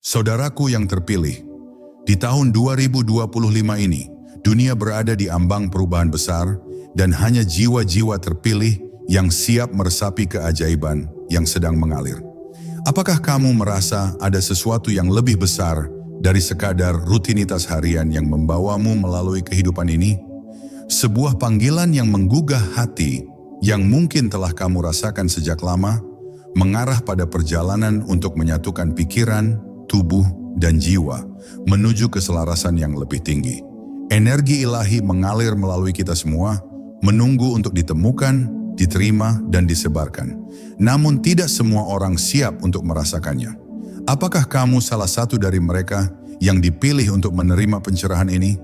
Saudaraku yang terpilih, di tahun 2025 ini, dunia berada di ambang perubahan besar dan hanya jiwa-jiwa terpilih yang siap meresapi keajaiban yang sedang mengalir. Apakah kamu merasa ada sesuatu yang lebih besar dari sekadar rutinitas harian yang membawamu melalui kehidupan ini? Sebuah panggilan yang menggugah hati yang mungkin telah kamu rasakan sejak lama, mengarah pada perjalanan untuk menyatukan pikiran, tubuh, dan jiwa menuju keselarasan yang lebih tinggi. Energi ilahi mengalir melalui kita semua, menunggu untuk ditemukan, diterima, dan disebarkan. Namun tidak semua orang siap untuk merasakannya. Apakah kamu salah satu dari mereka yang dipilih untuk menerima pencerahan ini?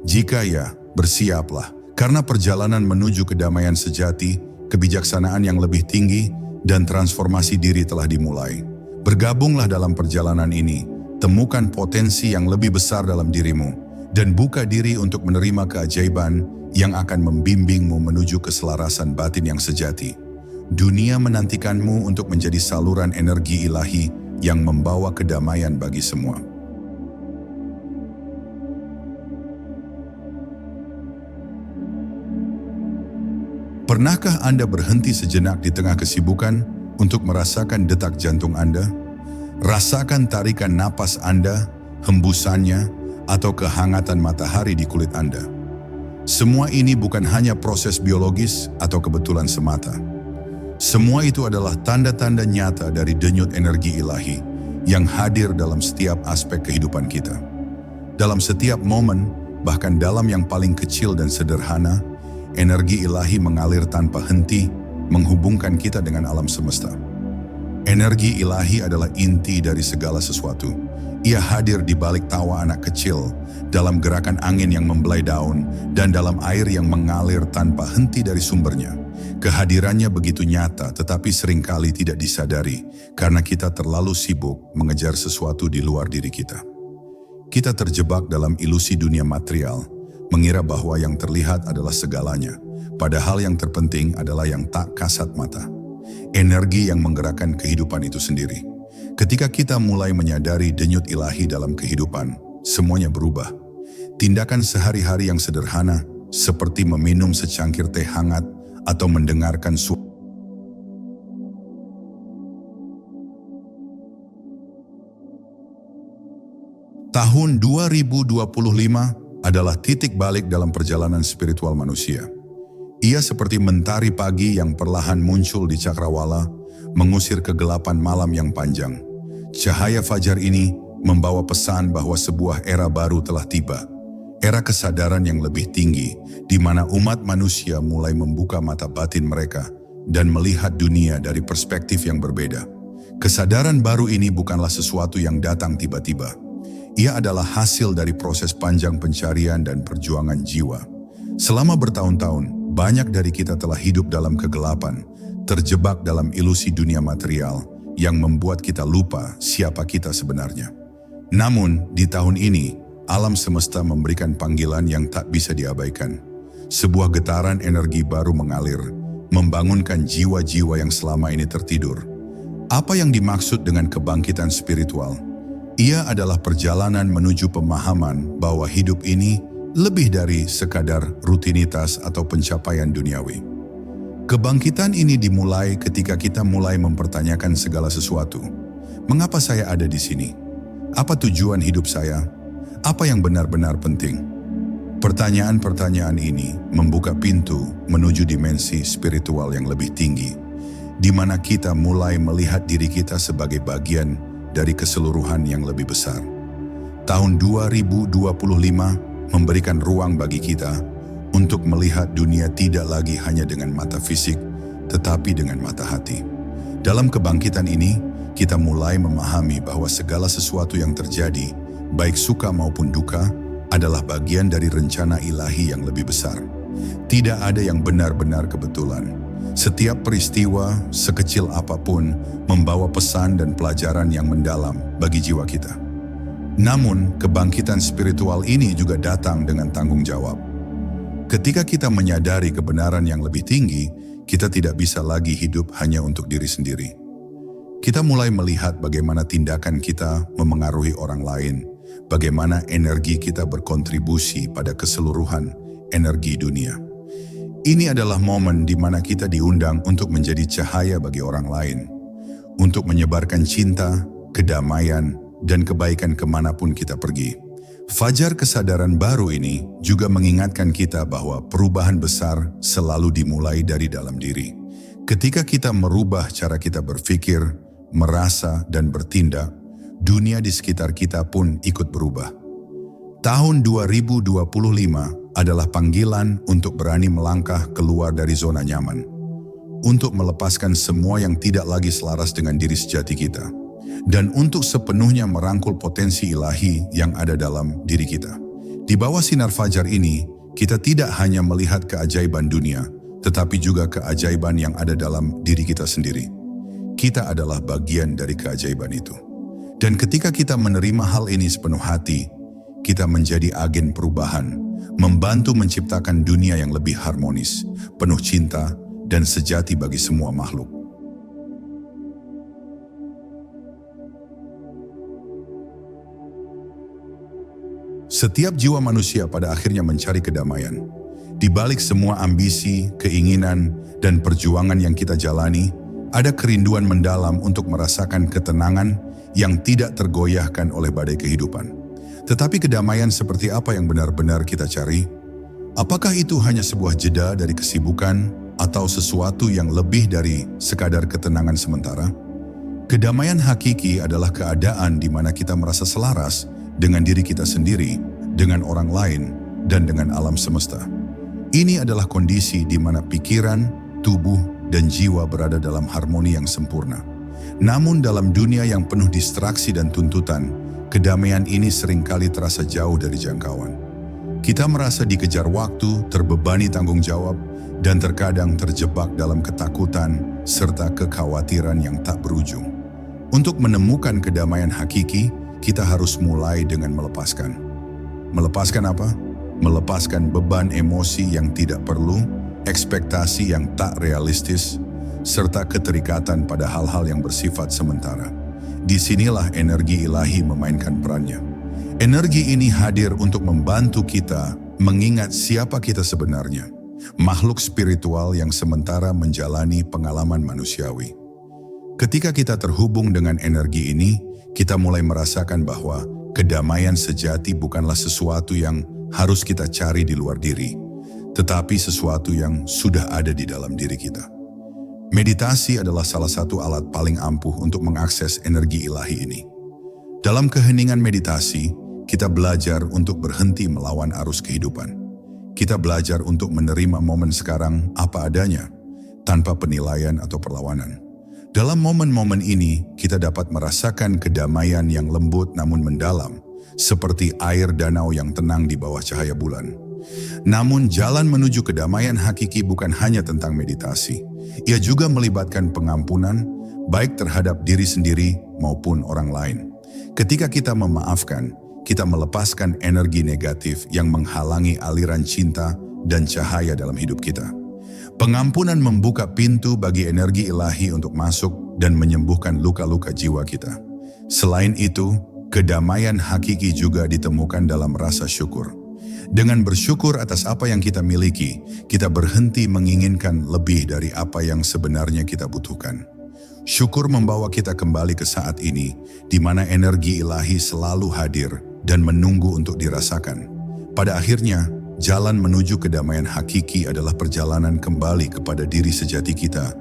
Jika ya, bersiaplah, karena perjalanan menuju kedamaian sejati, kebijaksanaan yang lebih tinggi, dan transformasi diri telah dimulai. Bergabunglah dalam perjalanan ini, temukan potensi yang lebih besar dalam dirimu, dan buka diri untuk menerima keajaiban yang akan membimbingmu menuju keselarasan batin yang sejati. Dunia menantikanmu untuk menjadi saluran energi ilahi yang membawa kedamaian bagi semua. Pernahkah Anda berhenti sejenak di tengah kesibukan untuk merasakan detak jantung Anda? Rasakan tarikan napas Anda, hembusannya, atau kehangatan matahari di kulit Anda. Semua ini bukan hanya proses biologis atau kebetulan semata. Semua itu adalah tanda-tanda nyata dari denyut energi ilahi yang hadir dalam setiap aspek kehidupan kita. Dalam setiap momen, bahkan dalam yang paling kecil dan sederhana, energi ilahi mengalir tanpa henti, menghubungkan kita dengan alam semesta. Energi ilahi adalah inti dari segala sesuatu. Ia hadir di balik tawa anak kecil, dalam gerakan angin yang membelai daun, dan dalam air yang mengalir tanpa henti dari sumbernya. Kehadirannya begitu nyata, tetapi seringkali tidak disadari, karena kita terlalu sibuk mengejar sesuatu di luar diri kita. Kita terjebak dalam ilusi dunia material, mengira bahwa yang terlihat adalah segalanya, padahal yang terpenting adalah yang tak kasat mata. Energi yang menggerakkan kehidupan itu sendiri. Ketika kita mulai menyadari denyut ilahi dalam kehidupan, semuanya berubah. Tindakan sehari-hari yang sederhana, seperti meminum secangkir teh hangat atau mendengarkan suara. Tahun 2025 adalah titik balik dalam perjalanan spiritual manusia. Ia seperti mentari pagi yang perlahan muncul di cakrawala, mengusir kegelapan malam yang panjang. Cahaya fajar ini membawa pesan bahwa sebuah era baru telah tiba. Era kesadaran yang lebih tinggi, di mana umat manusia mulai membuka mata batin mereka dan melihat dunia dari perspektif yang berbeda. Kesadaran baru ini bukanlah sesuatu yang datang tiba-tiba. Ia adalah hasil dari proses panjang pencarian dan perjuangan jiwa. Selama bertahun-tahun, banyak dari kita telah hidup dalam kegelapan, terjebak dalam ilusi dunia material yang membuat kita lupa siapa kita sebenarnya. Namun, di tahun ini, alam semesta memberikan panggilan yang tak bisa diabaikan. Sebuah getaran energi baru mengalir, membangunkan jiwa-jiwa yang selama ini tertidur. Apa yang dimaksud dengan kebangkitan spiritual? Ia adalah perjalanan menuju pemahaman bahwa hidup ini lebih dari sekadar rutinitas atau pencapaian duniawi. Kebangkitan ini dimulai ketika kita mulai mempertanyakan segala sesuatu. Mengapa saya ada di sini? Apa tujuan hidup saya? Apa yang benar-benar penting? Pertanyaan-pertanyaan ini membuka pintu menuju dimensi spiritual yang lebih tinggi, di mana kita mulai melihat diri kita sebagai bagian dari keseluruhan yang lebih besar. Tahun 2025 memberikan ruang bagi kita untuk melihat dunia tidak lagi hanya dengan mata fisik, tetapi dengan mata hati. Dalam kebangkitan ini, kita mulai memahami bahwa segala sesuatu yang terjadi, baik suka maupun duka, adalah bagian dari rencana ilahi yang lebih besar. Tidak ada yang benar-benar kebetulan. Setiap peristiwa, sekecil apapun, membawa pesan dan pelajaran yang mendalam bagi jiwa kita. Namun, kebangkitan spiritual ini juga datang dengan tanggung jawab. Ketika kita menyadari kebenaran yang lebih tinggi, kita tidak bisa lagi hidup hanya untuk diri sendiri. Kita mulai melihat bagaimana tindakan kita memengaruhi orang lain, bagaimana energi kita berkontribusi pada keseluruhan energi dunia. Ini adalah momen di mana kita diundang untuk menjadi cahaya bagi orang lain, untuk menyebarkan cinta, kedamaian, dan kebaikan kemanapun kita pergi. Fajar kesadaran baru ini juga mengingatkan kita bahwa perubahan besar selalu dimulai dari dalam diri. Ketika kita merubah cara kita berpikir, merasa, dan bertindak, dunia di sekitar kita pun ikut berubah. Tahun 2025 adalah panggilan untuk berani melangkah keluar dari zona nyaman, untuk melepaskan semua yang tidak lagi selaras dengan diri sejati kita, dan untuk sepenuhnya merangkul potensi ilahi yang ada dalam diri kita. Di bawah sinar fajar ini, kita tidak hanya melihat keajaiban dunia, tetapi juga keajaiban yang ada dalam diri kita sendiri. Kita adalah bagian dari keajaiban itu. Dan ketika kita menerima hal ini sepenuh hati, kita menjadi agen perubahan, membantu menciptakan dunia yang lebih harmonis, penuh cinta, dan sejati bagi semua makhluk. Setiap jiwa manusia pada akhirnya mencari kedamaian. Di balik semua ambisi, keinginan, dan perjuangan yang kita jalani, ada kerinduan mendalam untuk merasakan ketenangan yang tidak tergoyahkan oleh badai kehidupan. Tetapi kedamaian seperti apa yang benar-benar kita cari? Apakah itu hanya sebuah jeda dari kesibukan atau sesuatu yang lebih dari sekadar ketenangan sementara? Kedamaian hakiki adalah keadaan di mana kita merasa selaras dengan diri kita sendiri, dengan orang lain, dan dengan alam semesta. Ini adalah kondisi di mana pikiran, tubuh, dan jiwa berada dalam harmoni yang sempurna. Namun dalam dunia yang penuh distraksi dan tuntutan, kedamaian ini seringkali terasa jauh dari jangkauan. Kita merasa dikejar waktu, terbebani tanggung jawab, dan terkadang terjebak dalam ketakutan serta kekhawatiran yang tak berujung. Untuk menemukan kedamaian hakiki, kita harus mulai dengan melepaskan. Melepaskan apa? Melepaskan beban emosi yang tidak perlu, ekspektasi yang tak realistis, serta keterikatan pada hal-hal yang bersifat sementara. Disinilah energi ilahi memainkan perannya. Energi ini hadir untuk membantu kita mengingat siapa kita sebenarnya, makhluk spiritual yang sementara menjalani pengalaman manusiawi. Ketika kita terhubung dengan energi ini, kita mulai merasakan bahwa kedamaian sejati bukanlah sesuatu yang harus kita cari di luar diri, tetapi sesuatu yang sudah ada di dalam diri kita. Meditasi adalah salah satu alat paling ampuh untuk mengakses energi ilahi ini. Dalam keheningan meditasi, kita belajar untuk berhenti melawan arus kehidupan. Kita belajar untuk menerima momen sekarang apa adanya, tanpa penilaian atau perlawanan. Dalam momen-momen ini, kita dapat merasakan kedamaian yang lembut namun mendalam, seperti air danau yang tenang di bawah cahaya bulan. Namun jalan menuju kedamaian hakiki bukan hanya tentang meditasi. Ia juga melibatkan pengampunan, baik terhadap diri sendiri maupun orang lain. Ketika kita memaafkan, kita melepaskan energi negatif yang menghalangi aliran cinta dan cahaya dalam hidup kita. Pengampunan membuka pintu bagi energi ilahi untuk masuk dan menyembuhkan luka-luka jiwa kita. Selain itu, kedamaian hakiki juga ditemukan dalam rasa syukur. Dengan bersyukur atas apa yang kita miliki, kita berhenti menginginkan lebih dari apa yang sebenarnya kita butuhkan. Syukur membawa kita kembali ke saat ini, di mana energi ilahi selalu hadir dan menunggu untuk dirasakan. Pada akhirnya, jalan menuju kedamaian hakiki adalah perjalanan kembali kepada diri sejati kita,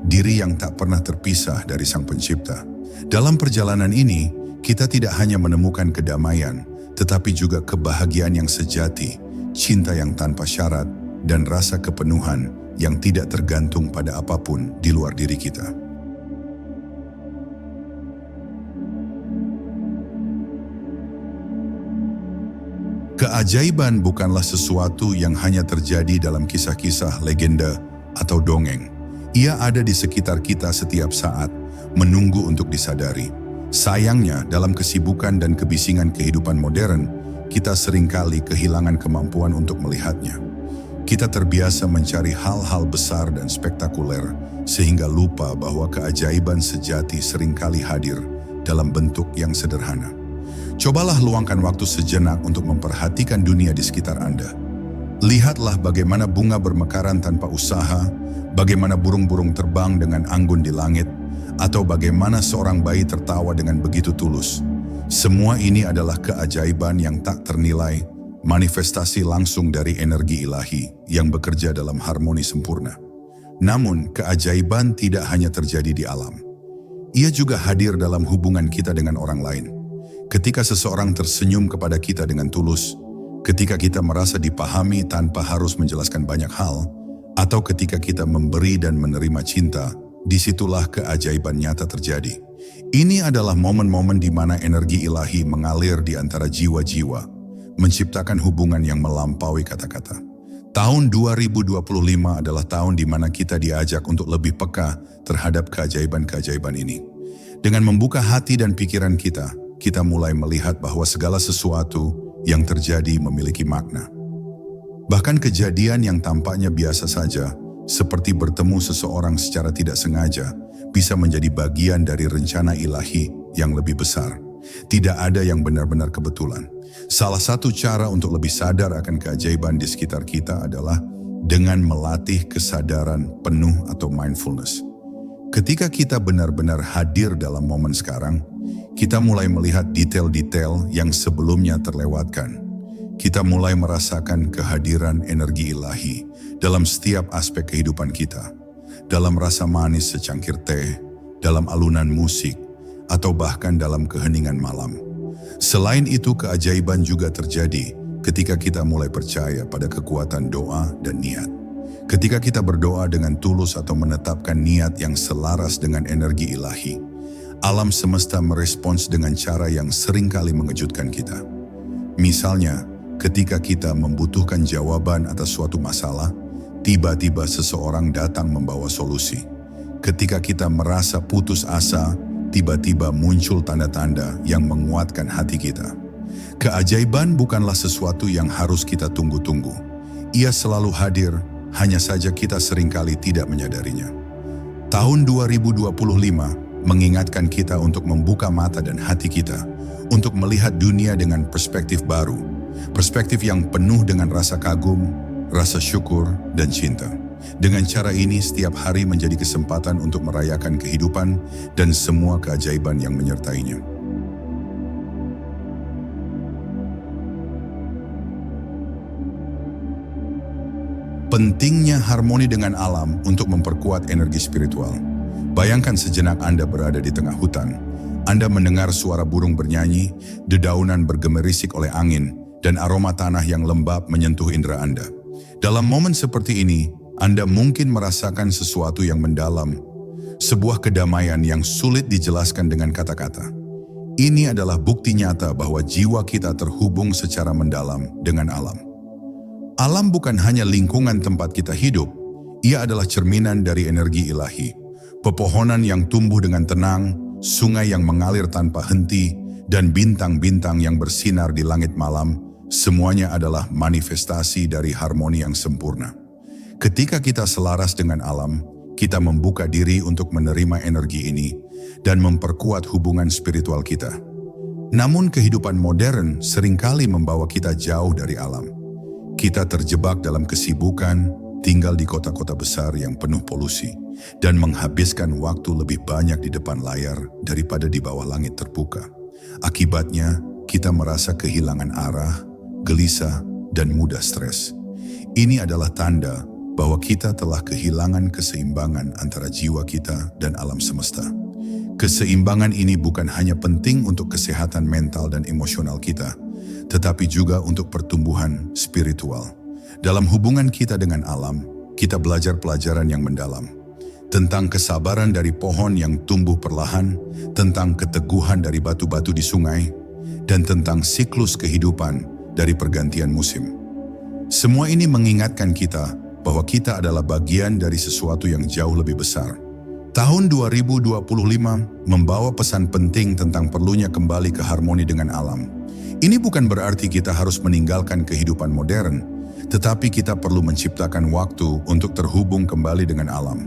diri yang tak pernah terpisah dari Sang Pencipta. Dalam perjalanan ini, kita tidak hanya menemukan kedamaian, tetapi juga kebahagiaan yang sejati, cinta yang tanpa syarat, dan rasa kepenuhan yang tidak tergantung pada apapun di luar diri kita. Keajaiban bukanlah sesuatu yang hanya terjadi dalam kisah-kisah legenda atau dongeng. Ia ada di sekitar kita setiap saat, menunggu untuk disadari. Sayangnya, dalam kesibukan dan kebisingan kehidupan modern, kita seringkali kehilangan kemampuan untuk melihatnya. Kita terbiasa mencari hal-hal besar dan spektakuler, sehingga lupa bahwa keajaiban sejati seringkali hadir dalam bentuk yang sederhana. Cobalah luangkan waktu sejenak untuk memperhatikan dunia di sekitar Anda. Lihatlah bagaimana bunga bermekaran tanpa usaha, bagaimana burung-burung terbang dengan anggun di langit, atau bagaimana seorang bayi tertawa dengan begitu tulus. Semua ini adalah keajaiban yang tak ternilai, manifestasi langsung dari energi ilahi yang bekerja dalam harmoni sempurna. Namun, keajaiban tidak hanya terjadi di alam. Ia juga hadir dalam hubungan kita dengan orang lain. Ketika seseorang tersenyum kepada kita dengan tulus, ketika kita merasa dipahami tanpa harus menjelaskan banyak hal, atau ketika kita memberi dan menerima cinta, disitulah keajaiban nyata terjadi. Ini adalah momen-momen di mana energi ilahi mengalir di antara jiwa-jiwa, menciptakan hubungan yang melampaui kata-kata. Tahun 2025 adalah tahun di mana kita diajak untuk lebih peka terhadap keajaiban-keajaiban ini. Dengan membuka hati dan pikiran kita mulai melihat bahwa segala sesuatu yang terjadi memiliki makna. Bahkan kejadian yang tampaknya biasa saja, seperti bertemu seseorang secara tidak sengaja, bisa menjadi bagian dari rencana ilahi yang lebih besar. Tidak ada yang benar-benar kebetulan. Salah satu cara untuk lebih sadar akan keajaiban di sekitar kita adalah dengan melatih kesadaran penuh atau mindfulness. Ketika kita benar-benar hadir dalam momen sekarang, kita mulai melihat detail-detail yang sebelumnya terlewatkan. Kita mulai merasakan kehadiran energi ilahi dalam setiap aspek kehidupan kita. Dalam rasa manis secangkir teh, dalam alunan musik, atau bahkan dalam keheningan malam. Selain itu, keajaiban juga terjadi ketika kita mulai percaya pada kekuatan doa dan niat. Ketika kita berdoa dengan tulus atau menetapkan niat yang selaras dengan energi ilahi, alam semesta merespons dengan cara yang seringkali mengejutkan kita. Misalnya, ketika kita membutuhkan jawaban atas suatu masalah, tiba-tiba seseorang datang membawa solusi. Ketika kita merasa putus asa, tiba-tiba muncul tanda-tanda yang menguatkan hati kita. Keajaiban bukanlah sesuatu yang harus kita tunggu-tunggu. Ia selalu hadir, hanya saja kita seringkali tidak menyadarinya. Tahun 2025 mengingatkan kita untuk membuka mata dan hati kita, untuk melihat dunia dengan perspektif baru, perspektif yang penuh dengan rasa kagum, rasa syukur, dan cinta. Dengan cara ini, setiap hari menjadi kesempatan untuk merayakan kehidupan dan semua keajaiban yang menyertainya. Pentingnya harmoni dengan alam untuk memperkuat energi spiritual. Bayangkan sejenak Anda berada di tengah hutan. Anda mendengar suara burung bernyanyi, dedaunan bergemerisik oleh angin, dan aroma tanah yang lembab menyentuh indera Anda. Dalam momen seperti ini, Anda mungkin merasakan sesuatu yang mendalam, sebuah kedamaian yang sulit dijelaskan dengan kata-kata. Ini adalah bukti nyata bahwa jiwa kita terhubung secara mendalam dengan alam. Alam bukan hanya lingkungan tempat kita hidup, ia adalah cerminan dari energi ilahi. Pepohonan yang tumbuh dengan tenang, sungai yang mengalir tanpa henti, dan bintang-bintang yang bersinar di langit malam, semuanya adalah manifestasi dari harmoni yang sempurna. Ketika kita selaras dengan alam, kita membuka diri untuk menerima energi ini dan memperkuat hubungan spiritual kita. Namun kehidupan modern seringkali membawa kita jauh dari alam. Kita terjebak dalam kesibukan, tinggal di kota-kota besar yang penuh polusi, dan menghabiskan waktu lebih banyak di depan layar daripada di bawah langit terbuka. Akibatnya, kita merasa kehilangan arah, gelisah, dan mudah stres. Ini adalah tanda bahwa kita telah kehilangan keseimbangan antara jiwa kita dan alam semesta. Keseimbangan ini bukan hanya penting untuk kesehatan mental dan emosional kita, tetapi juga untuk pertumbuhan spiritual. Dalam hubungan kita dengan alam, kita belajar pelajaran yang mendalam. Tentang kesabaran dari pohon yang tumbuh perlahan, tentang keteguhan dari batu-batu di sungai, dan tentang siklus kehidupan dari pergantian musim. Semua ini mengingatkan kita bahwa kita adalah bagian dari sesuatu yang jauh lebih besar. Tahun 2025 membawa pesan penting tentang perlunya kembali ke harmoni dengan alam. Ini bukan berarti kita harus meninggalkan kehidupan modern, Tetapi kita perlu menciptakan waktu untuk terhubung kembali dengan alam.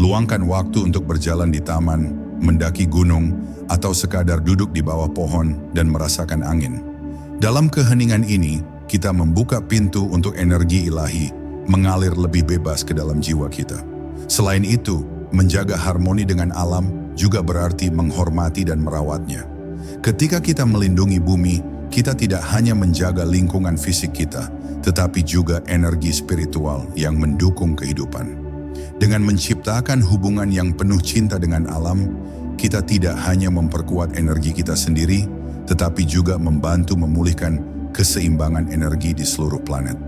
Luangkan waktu untuk berjalan di taman, mendaki gunung, atau sekadar duduk di bawah pohon dan merasakan angin. Dalam keheningan ini, kita membuka pintu untuk energi ilahi mengalir lebih bebas ke dalam jiwa kita. Selain itu, menjaga harmoni dengan alam juga berarti menghormati dan merawatnya. Ketika kita melindungi bumi, kita tidak hanya menjaga lingkungan fisik kita, tetapi juga energi spiritual yang mendukung kehidupan. Dengan menciptakan hubungan yang penuh cinta dengan alam, kita tidak hanya memperkuat energi kita sendiri, tetapi juga membantu memulihkan keseimbangan energi di seluruh planet.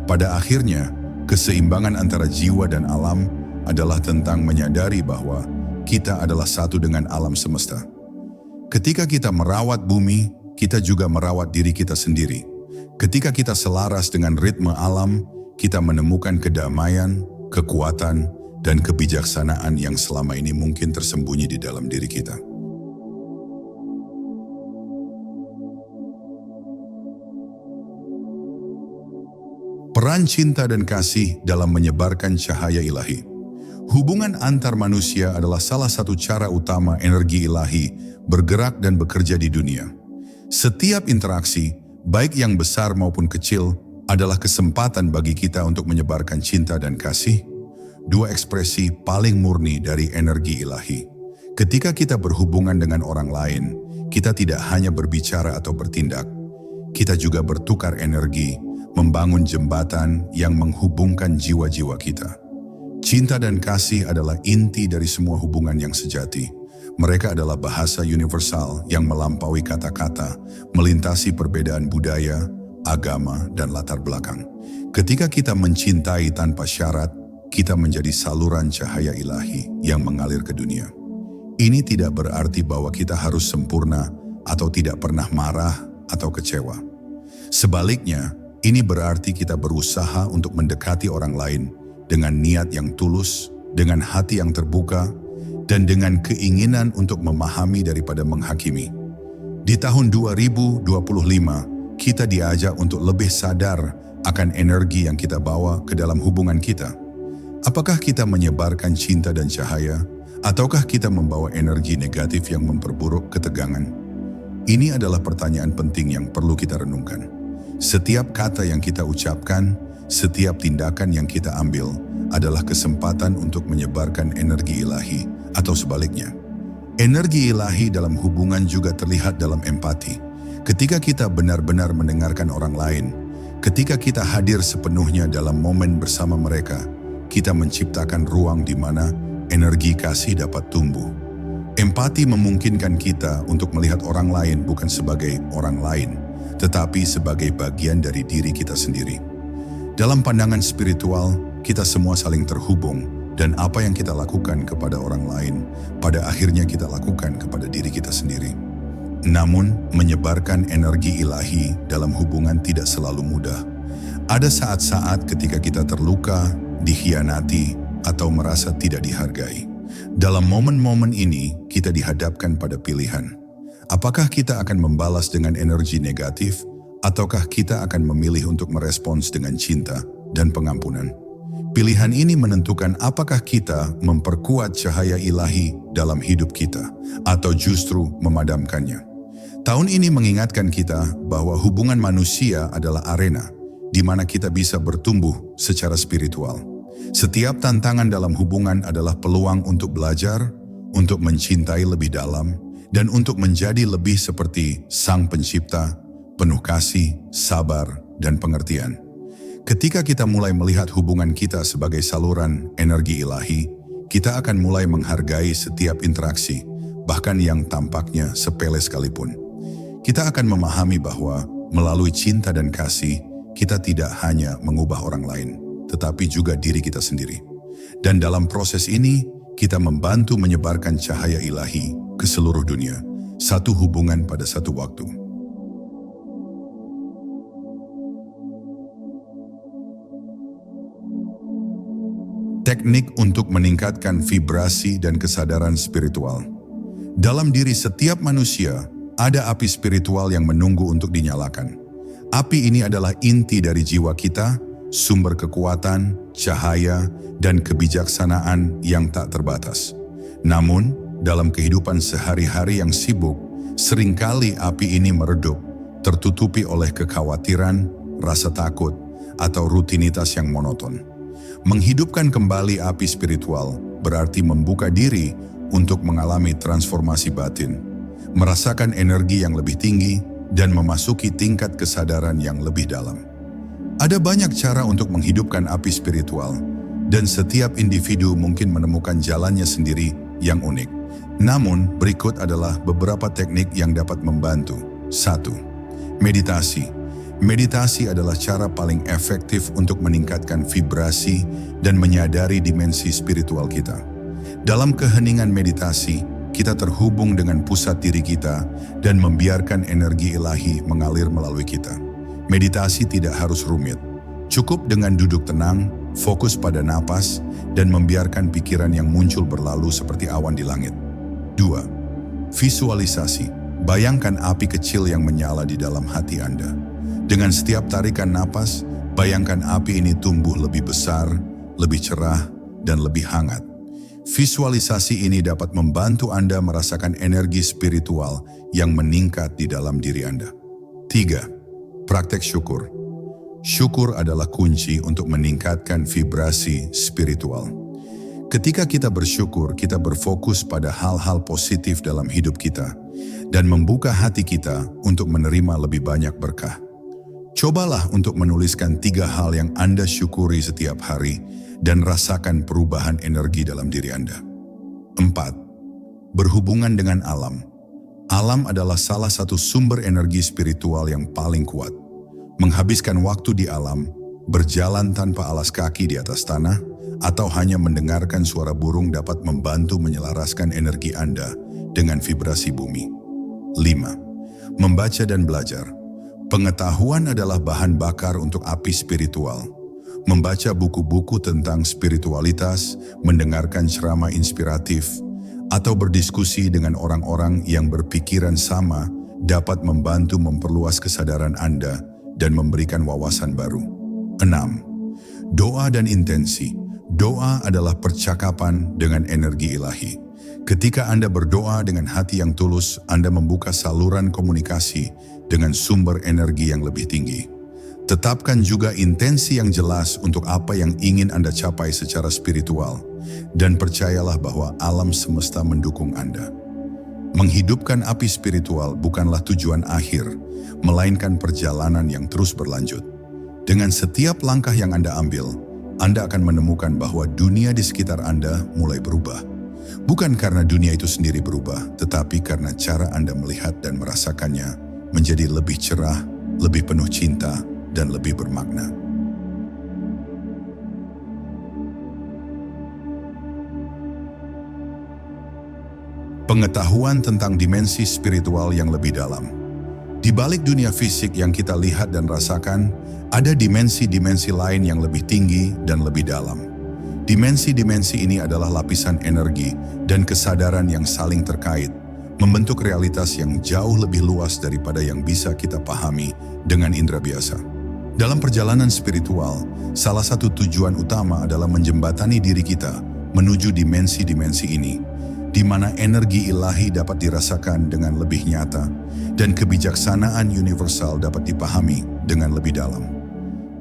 Pada akhirnya, keseimbangan antara jiwa dan alam adalah tentang menyadari bahwa kita adalah satu dengan alam semesta. Ketika kita merawat bumi, kita juga merawat diri kita sendiri. Ketika kita selaras dengan ritme alam, kita menemukan kedamaian, kekuatan, dan kebijaksanaan yang selama ini mungkin tersembunyi di dalam diri kita. Peran cinta dan kasih dalam menyebarkan cahaya ilahi. Hubungan antar manusia adalah salah satu cara utama energi ilahi bergerak dan bekerja di dunia. Setiap interaksi, baik yang besar maupun kecil, adalah kesempatan bagi kita untuk menyebarkan cinta dan kasih, dua ekspresi paling murni dari energi ilahi. Ketika kita berhubungan dengan orang lain, kita tidak hanya berbicara atau bertindak, kita juga bertukar energi, membangun jembatan yang menghubungkan jiwa-jiwa kita. Cinta dan kasih adalah inti dari semua hubungan yang sejati. Mereka adalah bahasa universal yang melampaui kata-kata, melintasi perbedaan budaya, agama, dan latar belakang. Ketika kita mencintai tanpa syarat, kita menjadi saluran cahaya ilahi yang mengalir ke dunia. Ini tidak berarti bahwa kita harus sempurna atau tidak pernah marah atau kecewa. Sebaliknya, ini berarti kita berusaha untuk mendekati orang lain dengan niat yang tulus, dengan hati yang terbuka, dan dengan keinginan untuk memahami daripada menghakimi. Di tahun 2025, kita diajak untuk lebih sadar akan energi yang kita bawa ke dalam hubungan kita. Apakah kita menyebarkan cinta dan cahaya, ataukah kita membawa energi negatif yang memperburuk ketegangan? Ini adalah pertanyaan penting yang perlu kita renungkan. Setiap kata yang kita ucapkan, setiap tindakan yang kita ambil adalah kesempatan untuk menyebarkan energi ilahi, atau sebaliknya. Energi ilahi dalam hubungan juga terlihat dalam empati. Ketika kita benar-benar mendengarkan orang lain, ketika kita hadir sepenuhnya dalam momen bersama mereka, kita menciptakan ruang di mana energi kasih dapat tumbuh. Empati memungkinkan kita untuk melihat orang lain bukan sebagai orang lain, tetapi sebagai bagian dari diri kita sendiri. Dalam pandangan spiritual, kita semua saling terhubung, dan apa yang kita lakukan kepada orang lain, pada akhirnya kita lakukan kepada diri kita sendiri. Namun, menyebarkan energi ilahi dalam hubungan tidak selalu mudah. Ada saat-saat ketika kita terluka, dikhianati, atau merasa tidak dihargai. Dalam momen-momen ini, kita dihadapkan pada pilihan. Apakah kita akan membalas dengan energi negatif, ataukah kita akan memilih untuk merespons dengan cinta dan pengampunan? Pilihan ini menentukan apakah kita memperkuat cahaya ilahi dalam hidup kita, atau justru memadamkannya. Tahun ini mengingatkan kita bahwa hubungan manusia adalah arena di mana kita bisa bertumbuh secara spiritual. Setiap tantangan dalam hubungan adalah peluang untuk belajar, untuk mencintai lebih dalam, dan untuk menjadi lebih seperti Sang Pencipta, penuh kasih, sabar, dan pengertian. Ketika kita mulai melihat hubungan kita sebagai saluran energi ilahi, kita akan mulai menghargai setiap interaksi, bahkan yang tampaknya sepele sekalipun. Kita akan memahami bahwa melalui cinta dan kasih, kita tidak hanya mengubah orang lain, tetapi juga diri kita sendiri. Dan dalam proses ini, kita membantu menyebarkan cahaya ilahi ke seluruh dunia, satu hubungan pada satu waktu. Teknik untuk meningkatkan vibrasi dan kesadaran spiritual. Dalam diri setiap manusia, ada api spiritual yang menunggu untuk dinyalakan. Api ini adalah inti dari jiwa kita, sumber kekuatan, cahaya, dan kebijaksanaan yang tak terbatas. Namun, dalam kehidupan sehari-hari yang sibuk, seringkali api ini meredup, tertutupi oleh kekhawatiran, rasa takut, atau rutinitas yang monoton. Menghidupkan kembali api spiritual berarti membuka diri untuk mengalami transformasi batin, merasakan energi yang lebih tinggi, dan memasuki tingkat kesadaran yang lebih dalam. Ada banyak cara untuk menghidupkan api spiritual, dan setiap individu mungkin menemukan jalannya sendiri yang unik. Namun, berikut adalah beberapa teknik yang dapat membantu. 1. Meditasi. Meditasi adalah cara paling efektif untuk meningkatkan vibrasi dan menyadari dimensi spiritual kita. Dalam keheningan meditasi, kita terhubung dengan pusat diri kita dan membiarkan energi ilahi mengalir melalui kita. Meditasi tidak harus rumit. Cukup dengan duduk tenang, fokus pada napas, dan membiarkan pikiran yang muncul berlalu seperti awan di langit. 2. Visualisasi. Bayangkan api kecil yang menyala di dalam hati Anda. Dengan setiap tarikan napas, bayangkan api ini tumbuh lebih besar, lebih cerah, dan lebih hangat. Visualisasi ini dapat membantu Anda merasakan energi spiritual yang meningkat di dalam diri Anda. 3. Praktek syukur. Syukur adalah kunci untuk meningkatkan vibrasi spiritual. Ketika kita bersyukur, kita berfokus pada hal-hal positif dalam hidup kita dan membuka hati kita untuk menerima lebih banyak berkah. Cobalah untuk menuliskan 3 hal yang Anda syukuri setiap hari dan rasakan perubahan energi dalam diri Anda. 4. Berhubungan dengan alam. Alam adalah salah satu sumber energi spiritual yang paling kuat. Menghabiskan waktu di alam, berjalan tanpa alas kaki di atas tanah, atau hanya mendengarkan suara burung dapat membantu menyelaraskan energi Anda dengan vibrasi bumi. 5. Membaca dan belajar. Pengetahuan adalah bahan bakar untuk api spiritual. Membaca buku-buku tentang spiritualitas, mendengarkan ceramah inspiratif, atau berdiskusi dengan orang-orang yang berpikiran sama dapat membantu memperluas kesadaran Anda dan memberikan wawasan baru. 6. Doa dan intensi. Doa adalah percakapan dengan energi ilahi. Ketika Anda berdoa dengan hati yang tulus, Anda membuka saluran komunikasi dengan sumber energi yang lebih tinggi. Tetapkan juga intensi yang jelas untuk apa yang ingin Anda capai secara spiritual, dan percayalah bahwa alam semesta mendukung Anda. Menghidupkan api spiritual bukanlah tujuan akhir, melainkan perjalanan yang terus berlanjut. Dengan setiap langkah yang Anda ambil, Anda akan menemukan bahwa dunia di sekitar Anda mulai berubah. Bukan karena dunia itu sendiri berubah, tetapi karena cara Anda melihat dan merasakannya menjadi lebih cerah, lebih penuh cinta, dan lebih bermakna. Pengetahuan tentang dimensi spiritual yang lebih dalam. Di balik dunia fisik yang kita lihat dan rasakan, ada dimensi-dimensi lain yang lebih tinggi dan lebih dalam. Dimensi-dimensi ini adalah lapisan energi dan kesadaran yang saling terkait, membentuk realitas yang jauh lebih luas daripada yang bisa kita pahami dengan indera biasa. Dalam perjalanan spiritual, salah satu tujuan utama adalah menjembatani diri kita menuju dimensi-dimensi ini, di mana energi ilahi dapat dirasakan dengan lebih nyata dan kebijaksanaan universal dapat dipahami dengan lebih dalam.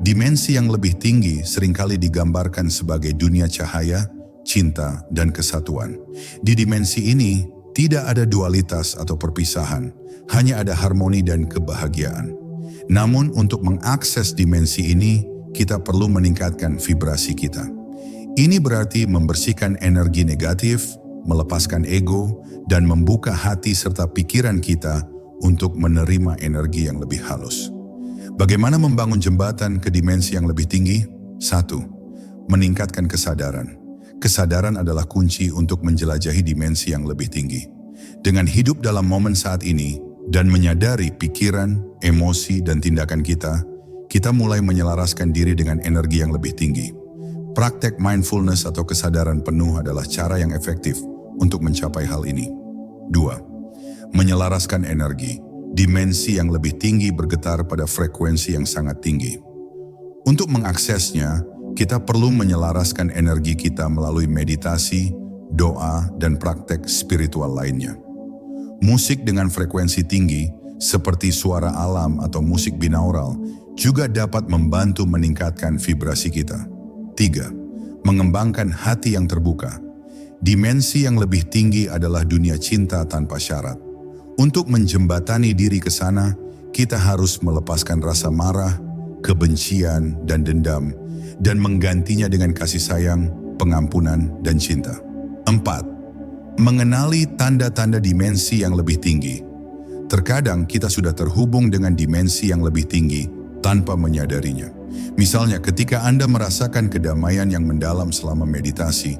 Dimensi yang lebih tinggi seringkali digambarkan sebagai dunia cahaya, cinta, dan kesatuan. Di dimensi ini, tidak ada dualitas atau perpisahan, hanya ada harmoni dan kebahagiaan. Namun untuk mengakses dimensi ini, kita perlu meningkatkan vibrasi kita. Ini berarti membersihkan energi negatif, melepaskan ego, dan membuka hati serta pikiran kita untuk menerima energi yang lebih halus. Bagaimana membangun jembatan ke dimensi yang lebih tinggi? 1. Meningkatkan kesadaran. Kesadaran adalah kunci untuk menjelajahi dimensi yang lebih tinggi. Dengan hidup dalam momen saat ini, dan menyadari pikiran, emosi, dan tindakan kita, kita mulai menyelaraskan diri dengan energi yang lebih tinggi. Praktek mindfulness atau kesadaran penuh adalah cara yang efektif untuk mencapai hal ini. 2. Menyelaraskan energi. Dimensi yang lebih tinggi bergetar pada frekuensi yang sangat tinggi. Untuk mengaksesnya, kita perlu menyelaraskan energi kita melalui meditasi, doa, dan praktek spiritual lainnya. Musik dengan frekuensi tinggi, seperti suara alam atau musik binaural, juga dapat membantu meningkatkan vibrasi kita. 3. Mengembangkan hati yang terbuka. Dimensi yang lebih tinggi adalah dunia cinta tanpa syarat. Untuk menjembatani diri ke sana, kita harus melepaskan rasa marah, kebencian, dan dendam, dan menggantinya dengan kasih sayang, pengampunan, dan cinta. 4. Mengenali tanda-tanda dimensi yang lebih tinggi. Terkadang kita sudah terhubung dengan dimensi yang lebih tinggi tanpa menyadarinya. Misalnya ketika Anda merasakan kedamaian yang mendalam selama meditasi,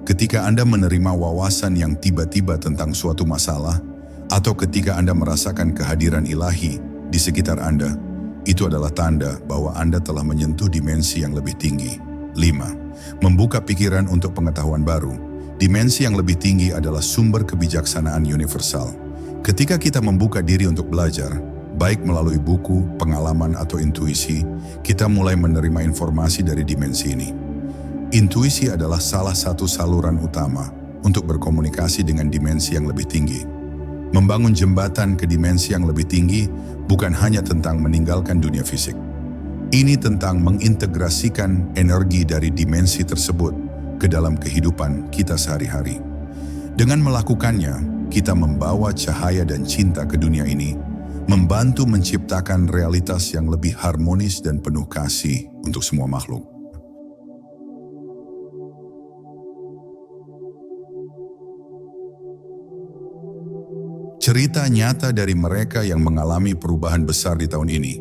ketika Anda menerima wawasan yang tiba-tiba tentang suatu masalah, atau ketika Anda merasakan kehadiran ilahi di sekitar Anda, itu adalah tanda bahwa Anda telah menyentuh dimensi yang lebih tinggi. 5. Membuka pikiran untuk pengetahuan baru. Dimensi yang lebih tinggi adalah sumber kebijaksanaan universal. Ketika kita membuka diri untuk belajar, baik melalui buku, pengalaman, atau intuisi, kita mulai menerima informasi dari dimensi ini. Intuisi adalah salah satu saluran utama untuk berkomunikasi dengan dimensi yang lebih tinggi. Membangun jembatan ke dimensi yang lebih tinggi bukan hanya tentang meninggalkan dunia fisik. Ini tentang mengintegrasikan energi dari dimensi tersebut ke dalam kehidupan kita sehari-hari. Dengan melakukannya, kita membawa cahaya dan cinta ke dunia ini, membantu menciptakan realitas yang lebih harmonis dan penuh kasih untuk semua makhluk. Cerita nyata dari mereka yang mengalami perubahan besar di tahun ini.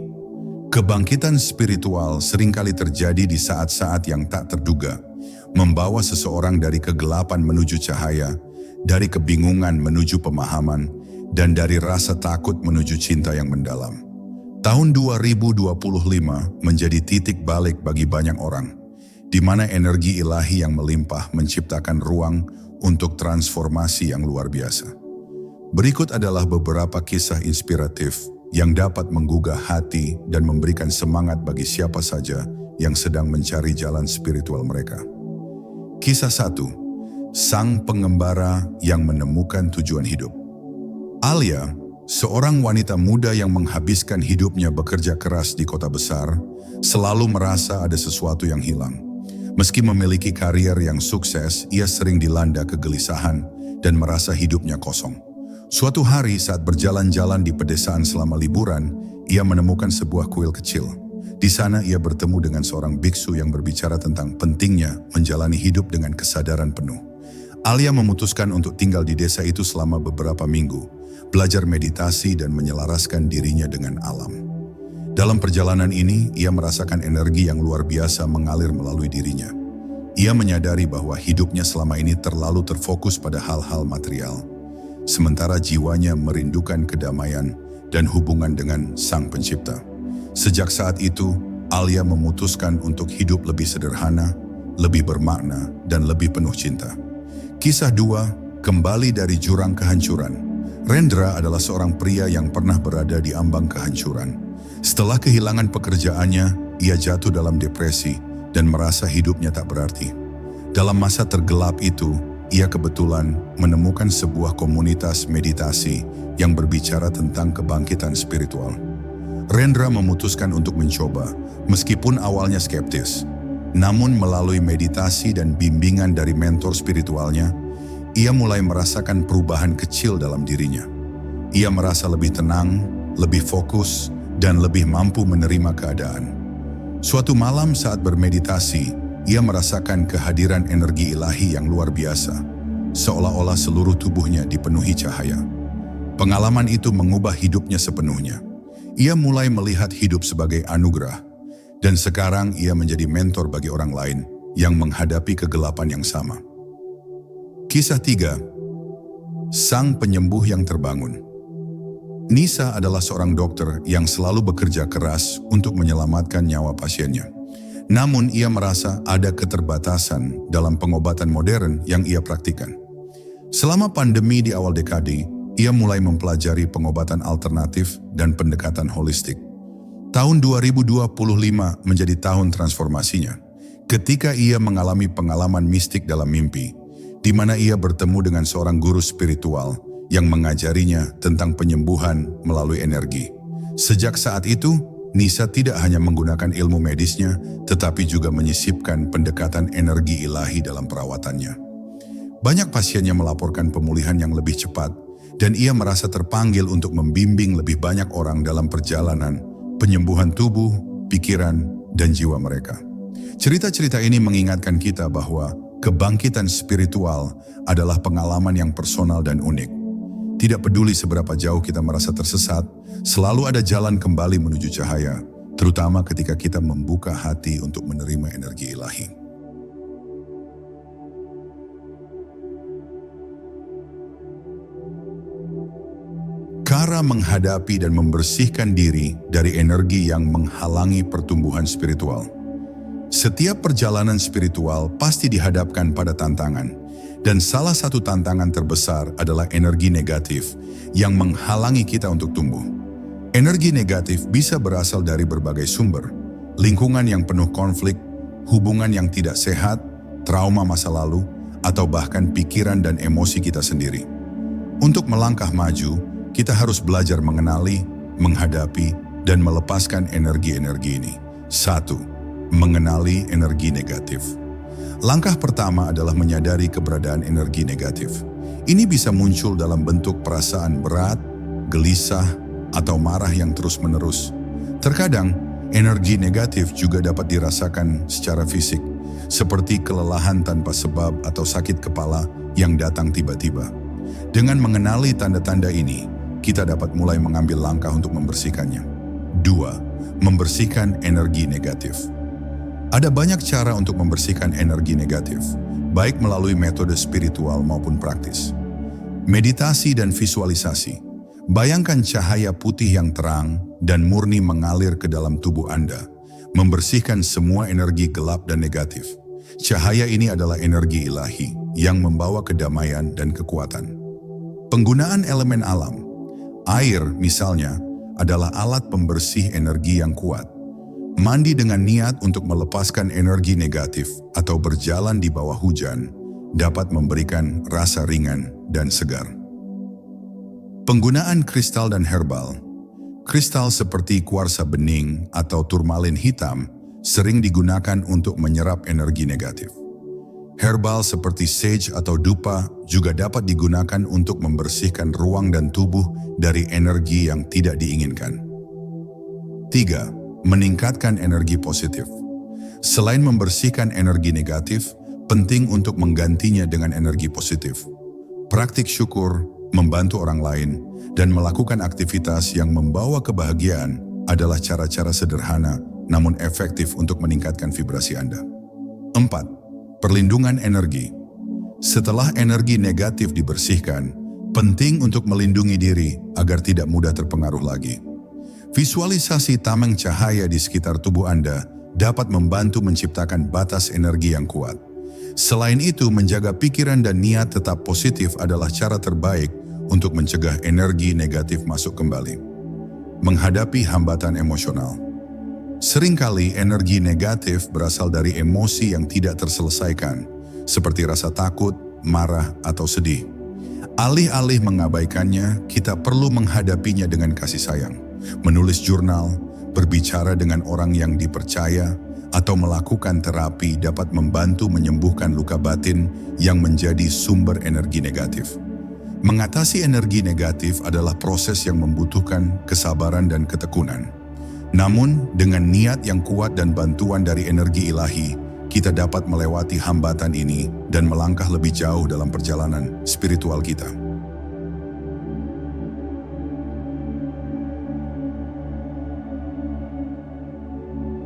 Kebangkitan spiritual seringkali terjadi di saat-saat yang tak terduga, membawa seseorang dari kegelapan menuju cahaya, dari kebingungan menuju pemahaman, dan dari rasa takut menuju cinta yang mendalam. Tahun 2025 menjadi titik balik bagi banyak orang, di mana energi ilahi yang melimpah menciptakan ruang untuk transformasi yang luar biasa. Berikut adalah beberapa kisah inspiratif yang dapat menggugah hati dan memberikan semangat bagi siapa saja yang sedang mencari jalan spiritual mereka. Kisah 1. Sang pengembara yang menemukan tujuan hidup. Alia, seorang wanita muda yang menghabiskan hidupnya bekerja keras di kota besar, selalu merasa ada sesuatu yang hilang. Meski memiliki karier yang sukses, ia sering dilanda kegelisahan dan merasa hidupnya kosong. Suatu hari saat berjalan-jalan di pedesaan selama liburan, ia menemukan sebuah kuil kecil. Di sana ia bertemu dengan seorang biksu yang berbicara tentang pentingnya menjalani hidup dengan kesadaran penuh. Alia memutuskan untuk tinggal di desa itu selama beberapa minggu, belajar meditasi dan menyelaraskan dirinya dengan alam. Dalam perjalanan ini, ia merasakan energi yang luar biasa mengalir melalui dirinya. Ia menyadari bahwa hidupnya selama ini terlalu terfokus pada hal-hal material, sementara jiwanya merindukan kedamaian dan hubungan dengan Sang Pencipta. Sejak saat itu, Alia memutuskan untuk hidup lebih sederhana, lebih bermakna, dan lebih penuh cinta. Kisah 2, kembali dari jurang kehancuran. Rendra adalah seorang pria yang pernah berada di ambang kehancuran. Setelah kehilangan pekerjaannya, ia jatuh dalam depresi dan merasa hidupnya tak berarti. Dalam masa tergelap itu, ia kebetulan menemukan sebuah komunitas meditasi yang berbicara tentang kebangkitan spiritual. Rendra memutuskan untuk mencoba, meskipun awalnya skeptis. Namun melalui meditasi dan bimbingan dari mentor spiritualnya, ia mulai merasakan perubahan kecil dalam dirinya. Ia merasa lebih tenang, lebih fokus, dan lebih mampu menerima keadaan. Suatu malam saat bermeditasi, ia merasakan kehadiran energi ilahi yang luar biasa, seolah-olah seluruh tubuhnya dipenuhi cahaya. Pengalaman itu mengubah hidupnya sepenuhnya. Ia mulai melihat hidup sebagai anugerah, dan sekarang ia menjadi mentor bagi orang lain yang menghadapi kegelapan yang sama. Kisah 3. Sang penyembuh yang terbangun. Nisa adalah seorang dokter yang selalu bekerja keras untuk menyelamatkan nyawa pasiennya. Namun ia merasa ada keterbatasan dalam pengobatan modern yang ia praktikkan. Selama pandemi di awal dekade, ia mulai mempelajari pengobatan alternatif dan pendekatan holistik. Tahun 2025 menjadi tahun transformasinya, ketika ia mengalami pengalaman mistik dalam mimpi, di mana ia bertemu dengan seorang guru spiritual yang mengajarinya tentang penyembuhan melalui energi. Sejak saat itu, Nisa tidak hanya menggunakan ilmu medisnya, tetapi juga menyisipkan pendekatan energi ilahi dalam perawatannya. Banyak pasiennya melaporkan pemulihan yang lebih cepat, dan ia merasa terpanggil untuk membimbing lebih banyak orang dalam perjalanan penyembuhan tubuh, pikiran, dan jiwa mereka. Cerita-cerita ini mengingatkan kita bahwa kebangkitan spiritual adalah pengalaman yang personal dan unik. Tidak peduli seberapa jauh kita merasa tersesat, selalu ada jalan kembali menuju cahaya, terutama ketika kita membuka hati untuk menerima energi ilahi. Cara menghadapi dan membersihkan diri dari energi yang menghalangi pertumbuhan spiritual. Setiap perjalanan spiritual pasti dihadapkan pada tantangan, dan salah satu tantangan terbesar adalah energi negatif yang menghalangi kita untuk tumbuh. Energi negatif bisa berasal dari berbagai sumber, lingkungan yang penuh konflik, hubungan yang tidak sehat, trauma masa lalu, atau bahkan pikiran dan emosi kita sendiri. Untuk melangkah maju, kita harus belajar mengenali, menghadapi, dan melepaskan energi-energi ini. 1. Mengenali energi negatif. Langkah pertama adalah menyadari keberadaan energi negatif. Ini bisa muncul dalam bentuk perasaan berat, gelisah, atau marah yang terus-menerus. Terkadang, energi negatif juga dapat dirasakan secara fisik, seperti kelelahan tanpa sebab atau sakit kepala yang datang tiba-tiba. Dengan mengenali tanda-tanda ini, kita dapat mulai mengambil langkah untuk membersihkannya. 2. Membersihkan energi negatif. Ada banyak cara untuk membersihkan energi negatif, baik melalui metode spiritual maupun praktis. Meditasi dan visualisasi. Bayangkan cahaya putih yang terang dan murni mengalir ke dalam tubuh Anda, membersihkan semua energi gelap dan negatif. Cahaya ini adalah energi ilahi yang membawa kedamaian dan kekuatan. Penggunaan elemen alam. Air, misalnya, adalah alat pembersih energi yang kuat. Mandi dengan niat untuk melepaskan energi negatif atau berjalan di bawah hujan dapat memberikan rasa ringan dan segar. Penggunaan kristal dan herbal. Kristal seperti kuarsa bening atau turmalin hitam sering digunakan untuk menyerap energi negatif. Herbal seperti sage atau dupa juga dapat digunakan untuk membersihkan ruang dan tubuh dari energi yang tidak diinginkan. 3. Meningkatkan energi positif. Selain membersihkan energi negatif, penting untuk menggantinya dengan energi positif. Praktik syukur, membantu orang lain, dan melakukan aktivitas yang membawa kebahagiaan adalah cara-cara sederhana namun efektif untuk meningkatkan vibrasi Anda. 4. Perlindungan energi. Setelah energi negatif dibersihkan, penting untuk melindungi diri agar tidak mudah terpengaruh lagi. Visualisasi tameng cahaya di sekitar tubuh Anda dapat membantu menciptakan batas energi yang kuat. Selain itu, menjaga pikiran dan niat tetap positif adalah cara terbaik untuk mencegah energi negatif masuk kembali. Menghadapi hambatan emosional. Seringkali energi negatif berasal dari emosi yang tidak terselesaikan, seperti rasa takut, marah, atau sedih. Alih-alih mengabaikannya, kita perlu menghadapinya dengan kasih sayang. Menulis jurnal, berbicara dengan orang yang dipercaya, atau melakukan terapi dapat membantu menyembuhkan luka batin yang menjadi sumber energi negatif. Mengatasi energi negatif adalah proses yang membutuhkan kesabaran dan ketekunan. Namun, dengan niat yang kuat dan bantuan dari energi ilahi, kita dapat melewati hambatan ini dan melangkah lebih jauh dalam perjalanan spiritual kita.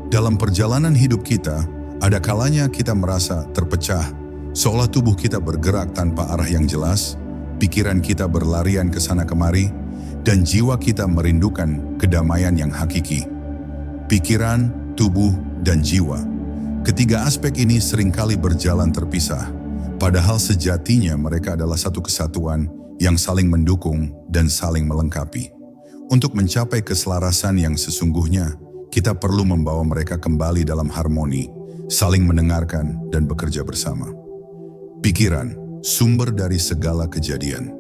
Dalam perjalanan hidup kita, ada kalanya kita merasa terpecah, seolah tubuh kita bergerak tanpa arah yang jelas, pikiran kita berlarian ke sana kemari, dan jiwa kita merindukan kedamaian yang hakiki. Pikiran, tubuh, dan jiwa. Ketiga aspek ini seringkali berjalan terpisah, padahal sejatinya mereka adalah satu kesatuan yang saling mendukung dan saling melengkapi. Untuk mencapai keselarasan yang sesungguhnya, kita perlu membawa mereka kembali dalam harmoni, saling mendengarkan dan bekerja bersama. Pikiran, sumber dari segala kejadian.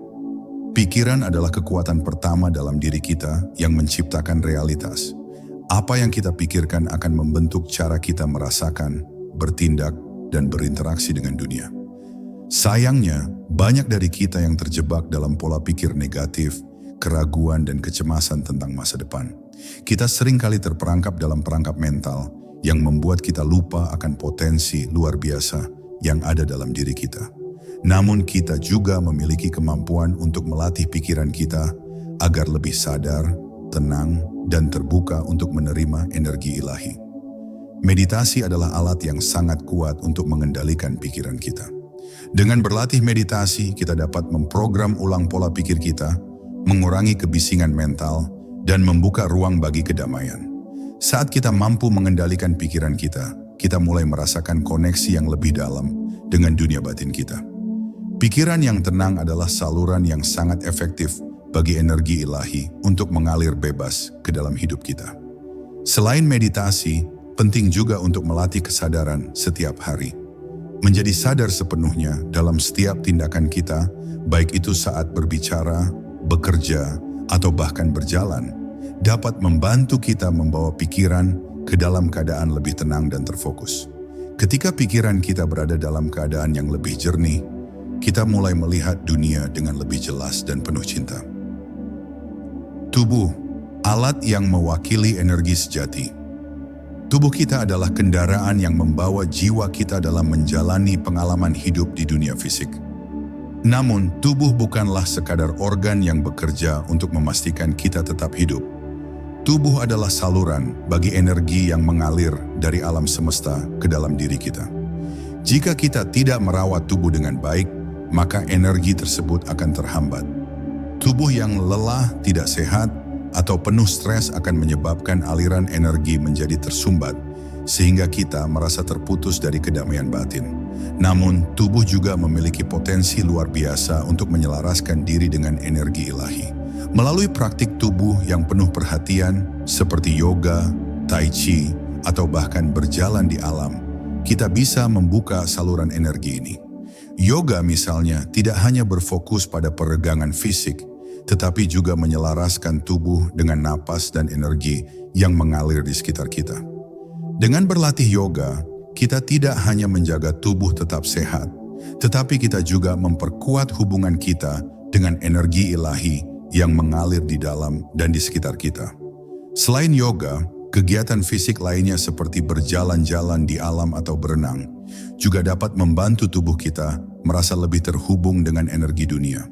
Pikiran adalah kekuatan pertama dalam diri kita yang menciptakan realitas. Apa yang kita pikirkan akan membentuk cara kita merasakan, bertindak, dan berinteraksi dengan dunia. Sayangnya, banyak dari kita yang terjebak dalam pola pikir negatif, keraguan, dan kecemasan tentang masa depan. Kita seringkali terperangkap dalam perangkap mental yang membuat kita lupa akan potensi luar biasa yang ada dalam diri kita. Namun kita juga memiliki kemampuan untuk melatih pikiran kita agar lebih sadar, tenang, dan terbuka untuk menerima energi ilahi. Meditasi adalah alat yang sangat kuat untuk mengendalikan pikiran kita. Dengan berlatih meditasi, kita dapat memprogram ulang pola pikir kita, mengurangi kebisingan mental, dan membuka ruang bagi kedamaian. Saat kita mampu mengendalikan pikiran kita, kita mulai merasakan koneksi yang lebih dalam dengan dunia batin kita. Pikiran yang tenang adalah saluran yang sangat efektif bagi energi ilahi untuk mengalir bebas ke dalam hidup kita. Selain meditasi, penting juga untuk melatih kesadaran setiap hari. Menjadi sadar sepenuhnya dalam setiap tindakan kita, baik itu saat berbicara, bekerja, atau bahkan berjalan, dapat membantu kita membawa pikiran ke dalam keadaan lebih tenang dan terfokus. Ketika pikiran kita berada dalam keadaan yang lebih jernih, kita mulai melihat dunia dengan lebih jelas dan penuh cinta. Tubuh, alat yang mewakili energi sejati. Tubuh kita adalah kendaraan yang membawa jiwa kita dalam menjalani pengalaman hidup di dunia fisik. Namun, tubuh bukanlah sekadar organ yang bekerja untuk memastikan kita tetap hidup. Tubuh adalah saluran bagi energi yang mengalir dari alam semesta ke dalam diri kita. Jika kita tidak merawat tubuh dengan baik, maka energi tersebut akan terhambat. Tubuh yang lelah, tidak sehat, atau penuh stres akan menyebabkan aliran energi menjadi tersumbat, sehingga kita merasa terputus dari kedamaian batin. Namun, tubuh juga memiliki potensi luar biasa untuk menyelaraskan diri dengan energi ilahi. Melalui praktik tubuh yang penuh perhatian, seperti yoga, tai chi, atau bahkan berjalan di alam, kita bisa membuka saluran energi ini. Yoga misalnya tidak hanya berfokus pada peregangan fisik, tetapi juga menyelaraskan tubuh dengan napas dan energi yang mengalir di sekitar kita. Dengan berlatih yoga, kita tidak hanya menjaga tubuh tetap sehat, tetapi kita juga memperkuat hubungan kita dengan energi ilahi yang mengalir di dalam dan di sekitar kita. Selain yoga, kegiatan fisik lainnya seperti berjalan-jalan di alam atau berenang juga dapat membantu tubuh kita merasa lebih terhubung dengan energi dunia.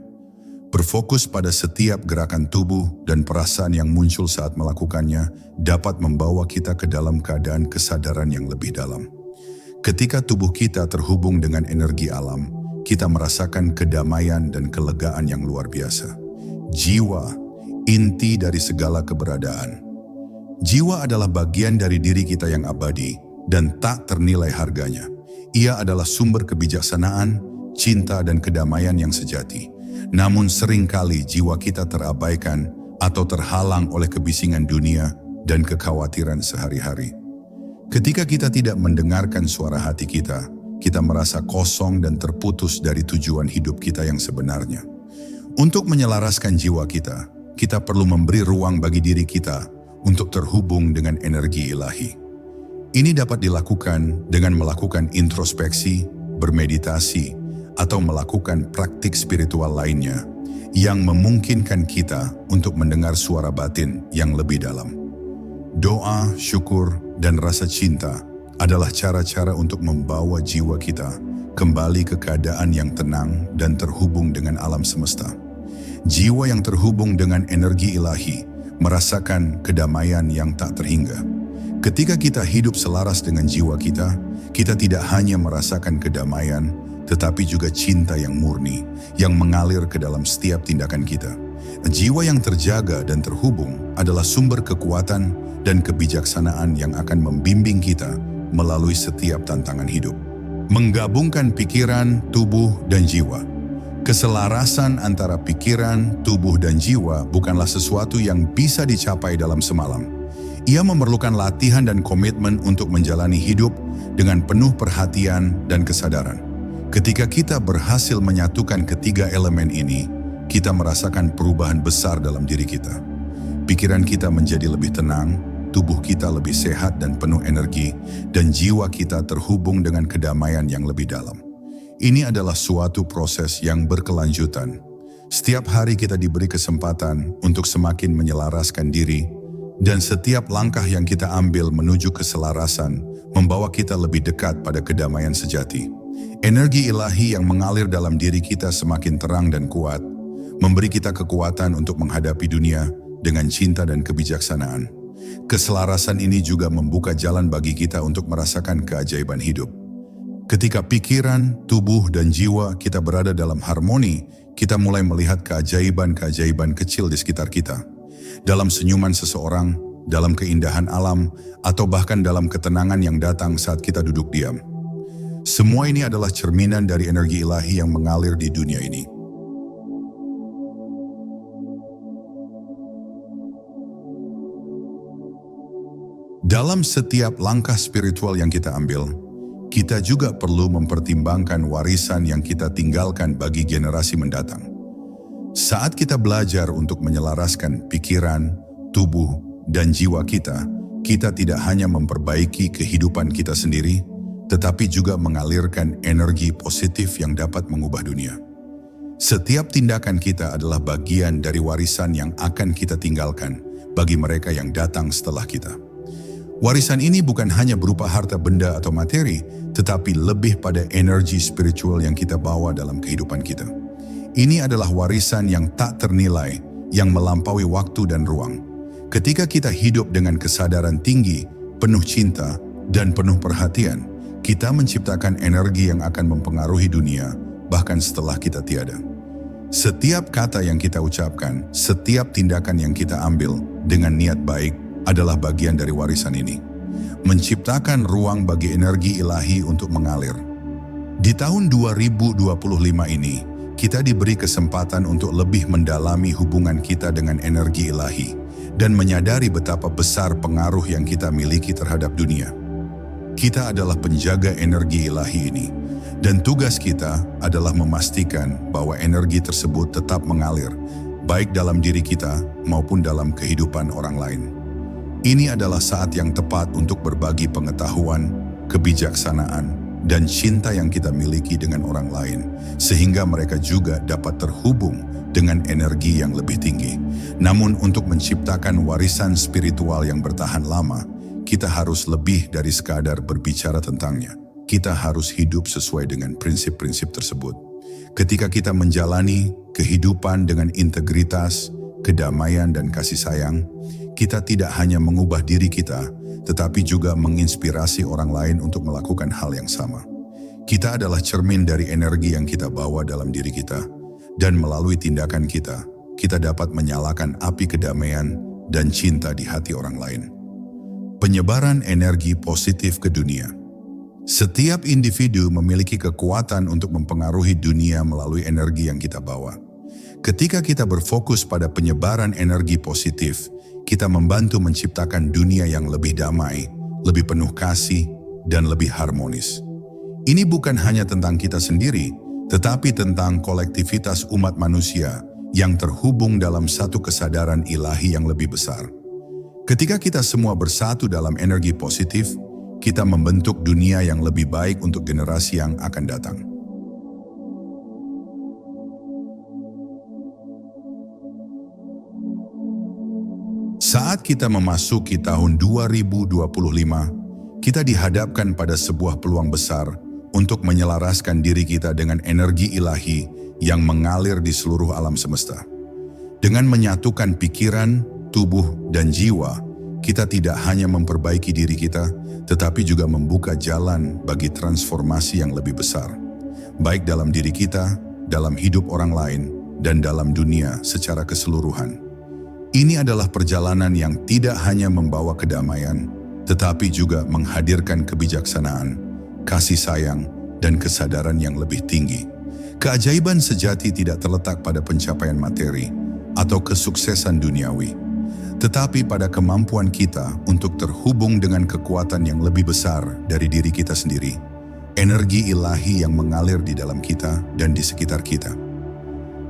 Berfokus pada setiap gerakan tubuh dan perasaan yang muncul saat melakukannya dapat membawa kita ke dalam keadaan kesadaran yang lebih dalam. Ketika tubuh kita terhubung dengan energi alam, kita merasakan kedamaian dan kelegaan yang luar biasa. Jiwa, inti dari segala keberadaan. Jiwa adalah bagian dari diri kita yang abadi dan tak ternilai harganya. Ia adalah sumber kebijaksanaan, cinta, dan kedamaian yang sejati. Namun seringkali jiwa kita terabaikan atau terhalang oleh kebisingan dunia dan kekhawatiran sehari-hari. Ketika kita tidak mendengarkan suara hati kita, kita merasa kosong dan terputus dari tujuan hidup kita yang sebenarnya. Untuk menyelaraskan jiwa kita, kita perlu memberi ruang bagi diri kita untuk terhubung dengan energi ilahi. Ini dapat dilakukan dengan melakukan introspeksi, bermeditasi, atau melakukan praktik spiritual lainnya yang memungkinkan kita untuk mendengar suara batin yang lebih dalam. Doa, syukur, dan rasa cinta adalah cara-cara untuk membawa jiwa kita kembali ke keadaan yang tenang dan terhubung dengan alam semesta. Jiwa yang terhubung dengan energi ilahi merasakan kedamaian yang tak terhingga. Ketika kita hidup selaras dengan jiwa kita, kita tidak hanya merasakan kedamaian, tetapi juga cinta yang murni, yang mengalir ke dalam setiap tindakan kita. Jiwa yang terjaga dan terhubung adalah sumber kekuatan dan kebijaksanaan yang akan membimbing kita melalui setiap tantangan hidup. Menggabungkan pikiran, tubuh, dan jiwa. Keselarasan antara pikiran, tubuh, dan jiwa bukanlah sesuatu yang bisa dicapai dalam semalam. Ia memerlukan latihan dan komitmen untuk menjalani hidup dengan penuh perhatian dan kesadaran. Ketika kita berhasil menyatukan ketiga elemen ini, kita merasakan perubahan besar dalam diri kita. Pikiran kita menjadi lebih tenang, tubuh kita lebih sehat dan penuh energi, dan jiwa kita terhubung dengan kedamaian yang lebih dalam. Ini adalah suatu proses yang berkelanjutan. Setiap hari kita diberi kesempatan untuk semakin menyelaraskan diri, dan setiap langkah yang kita ambil menuju keselarasan membawa kita lebih dekat pada kedamaian sejati. Energi ilahi yang mengalir dalam diri kita semakin terang dan kuat, memberi kita kekuatan untuk menghadapi dunia dengan cinta dan kebijaksanaan. Keselarasan ini juga membuka jalan bagi kita untuk merasakan keajaiban hidup. Ketika pikiran, tubuh, dan jiwa kita berada dalam harmoni, kita mulai melihat keajaiban-keajaiban kecil di sekitar kita. Dalam senyuman seseorang, dalam keindahan alam, atau bahkan dalam ketenangan yang datang saat kita duduk diam. Semua ini adalah cerminan dari energi ilahi yang mengalir di dunia ini. Dalam setiap langkah spiritual yang kita ambil, kita juga perlu mempertimbangkan warisan yang kita tinggalkan bagi generasi mendatang. Saat kita belajar untuk menyelaraskan pikiran, tubuh, dan jiwa kita, kita tidak hanya memperbaiki kehidupan kita sendiri, tetapi juga mengalirkan energi positif yang dapat mengubah dunia. Setiap tindakan kita adalah bagian dari warisan yang akan kita tinggalkan bagi mereka yang datang setelah kita. Warisan ini bukan hanya berupa harta benda atau materi, tetapi lebih pada energi spiritual yang kita bawa dalam kehidupan kita. Ini adalah warisan yang tak ternilai, yang melampaui waktu dan ruang. Ketika kita hidup dengan kesadaran tinggi, penuh cinta, dan penuh perhatian, kita menciptakan energi yang akan mempengaruhi dunia, bahkan setelah kita tiada. Setiap kata yang kita ucapkan, setiap tindakan yang kita ambil dengan niat baik adalah bagian dari warisan ini. Menciptakan ruang bagi energi ilahi untuk mengalir. Di tahun 2025 ini, kita diberi kesempatan untuk lebih mendalami hubungan kita dengan energi ilahi dan menyadari betapa besar pengaruh yang kita miliki terhadap dunia. Kita adalah penjaga energi ilahi ini, dan tugas kita adalah memastikan bahwa energi tersebut tetap mengalir, baik dalam diri kita maupun dalam kehidupan orang lain. Ini adalah saat yang tepat untuk berbagi pengetahuan, kebijaksanaan, dan cinta yang kita miliki dengan orang lain, sehingga mereka juga dapat terhubung dengan energi yang lebih tinggi. Namun untuk menciptakan warisan spiritual yang bertahan lama, kita harus lebih dari sekadar berbicara tentangnya. Kita harus hidup sesuai dengan prinsip-prinsip tersebut. Ketika kita menjalani kehidupan dengan integritas, kedamaian, dan kasih sayang, kita tidak hanya mengubah diri kita, tetapi juga menginspirasi orang lain untuk melakukan hal yang sama. Kita adalah cermin dari energi yang kita bawa dalam diri kita, dan melalui tindakan kita, kita dapat menyalakan api kedamaian dan cinta di hati orang lain. Penyebaran energi positif ke dunia. Setiap individu memiliki kekuatan untuk mempengaruhi dunia melalui energi yang kita bawa. Ketika kita berfokus pada penyebaran energi positif, kita membantu menciptakan dunia yang lebih damai, lebih penuh kasih, dan lebih harmonis. Ini bukan hanya tentang kita sendiri, tetapi tentang kolektivitas umat manusia yang terhubung dalam satu kesadaran ilahi yang lebih besar. Ketika kita semua bersatu dalam energi positif, kita membentuk dunia yang lebih baik untuk generasi yang akan datang. Saat kita memasuki tahun 2025, kita dihadapkan pada sebuah peluang besar untuk menyelaraskan diri kita dengan energi ilahi yang mengalir di seluruh alam semesta. Dengan menyatukan pikiran, tubuh, dan jiwa, kita tidak hanya memperbaiki diri kita, tetapi juga membuka jalan bagi transformasi yang lebih besar, baik dalam diri kita, dalam hidup orang lain, dan dalam dunia secara keseluruhan. Ini adalah perjalanan yang tidak hanya membawa kedamaian, tetapi juga menghadirkan kebijaksanaan, kasih sayang, dan kesadaran yang lebih tinggi. Keajaiban sejati tidak terletak pada pencapaian materi atau kesuksesan duniawi, tetapi pada kemampuan kita untuk terhubung dengan kekuatan yang lebih besar dari diri kita sendiri, energi ilahi yang mengalir di dalam kita dan di sekitar kita.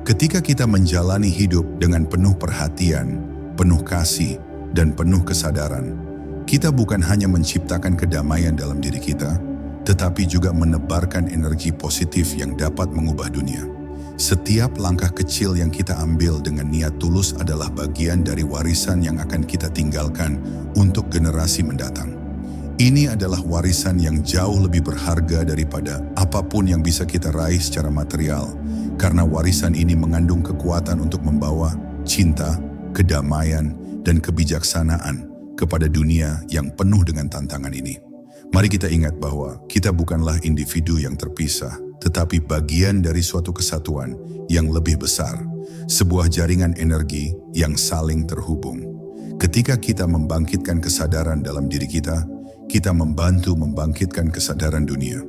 Ketika kita menjalani hidup dengan penuh perhatian, penuh kasih, dan penuh kesadaran, kita bukan hanya menciptakan kedamaian dalam diri kita, tetapi juga menebarkan energi positif yang dapat mengubah dunia. Setiap langkah kecil yang kita ambil dengan niat tulus adalah bagian dari warisan yang akan kita tinggalkan untuk generasi mendatang. Ini adalah warisan yang jauh lebih berharga daripada apapun yang bisa kita raih secara material, karena warisan ini mengandung kekuatan untuk membawa cinta, kedamaian, dan kebijaksanaan kepada dunia yang penuh dengan tantangan ini. Mari kita ingat bahwa kita bukanlah individu yang terpisah, tetapi bagian dari suatu kesatuan yang lebih besar, sebuah jaringan energi yang saling terhubung. Ketika kita membangkitkan kesadaran dalam diri kita, kita membantu membangkitkan kesadaran dunia.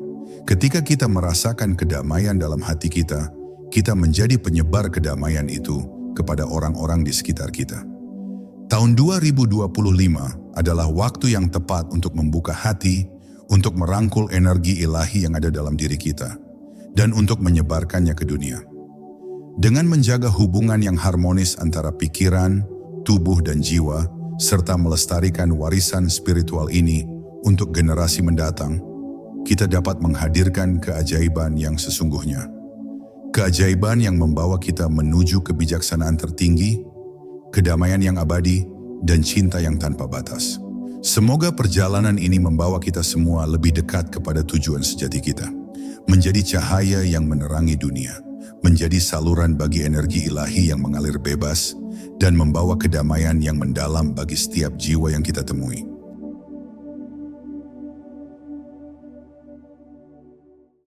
Ketika kita merasakan kedamaian dalam hati kita menjadi penyebar kedamaian itu kepada orang-orang di sekitar kita. Tahun 2025 adalah waktu yang tepat untuk membuka hati, untuk merangkul energi ilahi yang ada dalam diri kita, dan untuk menyebarkannya ke dunia. Dengan menjaga hubungan yang harmonis antara pikiran, tubuh, dan jiwa, serta melestarikan warisan spiritual ini untuk generasi mendatang, kita dapat menghadirkan keajaiban yang sesungguhnya. Keajaiban yang membawa kita menuju kebijaksanaan tertinggi, kedamaian yang abadi, dan cinta yang tanpa batas. Semoga perjalanan ini membawa kita semua lebih dekat kepada tujuan sejati kita. Menjadi cahaya yang menerangi dunia, menjadi saluran bagi energi ilahi yang mengalir bebas, dan membawa kedamaian yang mendalam bagi setiap jiwa yang kita temui.